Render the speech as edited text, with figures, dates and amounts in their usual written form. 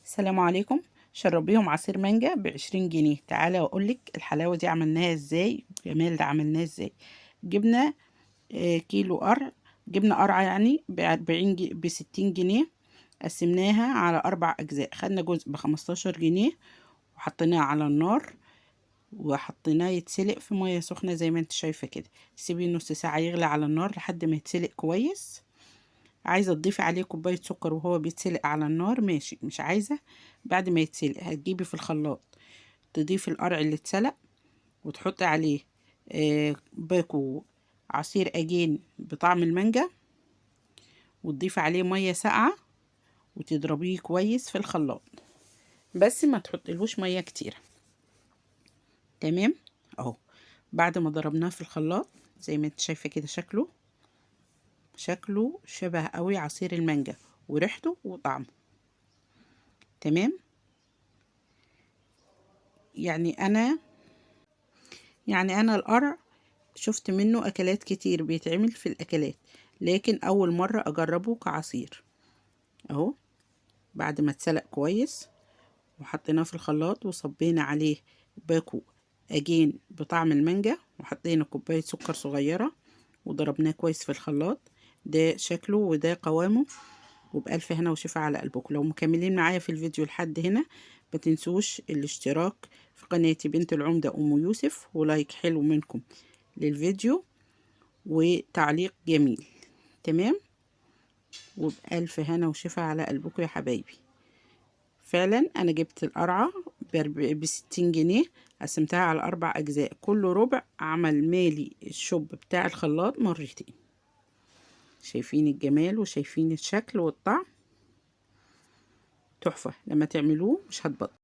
السلام عليكم. شرب بيهم عصير مانجا ب20 جنيه. تعالى واقولك الحلاوة دي عملناها ازاي، الجمال ده عملناه ازاي. جبنا كيلو قرع، جبنة قرعة يعني ب60 جنيه. قسمناها على 4 أجزاء، خدنا جزء ب15 جنيه وحطيناه على النار، وحطيناه يتسلق في مية سخنة زي ما انت شايفة كده. سيبيه نص ساعة يغلي على النار لحد ما يتسلق كويس. عايزة تضيفي عليه كوباية سكر وهو بيتسلق على النار ماشي، مش عايزة بعد ما يتسلق هتجيبي في الخلاط تضيفي القرع اللي اتسلق وتحطي عليه باكو عصير أجين بطعم المانجا، وتضيفي عليه مية ساقعة وتضربيه كويس في الخلاط، بس ما تحطيلهوش مية كتير. تمام اهو. بعد ما ضربناه في الخلاط زي ما انت شايفة كده، شكله شبه قوي عصير المانجا وريحته وطعمه. تمام. يعني انا القرع شفت منه اكلات كتير بيتعمل في الاكلات، لكن اول مرة اجربه كعصير. اهو بعد ما اتسلق كويس وحطيناه في الخلاط وصبينا عليه باكو اجين بطعم المانجا وحطينا كوباية سكر صغيرة وضربناه كويس في الخلاط. ده شكله وده قوامه، وبألف هنا وشفا على قلبكم. لو مكملين معايا في الفيديو لحد هنا ما تنسوش الاشتراك في قناتي بنت العمدة أم يوسف، ولايك حلو منكم للفيديو وتعليق جميل. تمام. وبألف هنا وشفا على قلبكم يا حبايبي. فعلا أنا جبت القرعة ب60 جنيه، قسمتها على 4 أجزاء، كل ربع عمل مالي الشوب بتاع الخلاط مرتين. شايفين الجمال وشايفين الشكل والطعم تحفة. لما تعملوه مش هتبطل.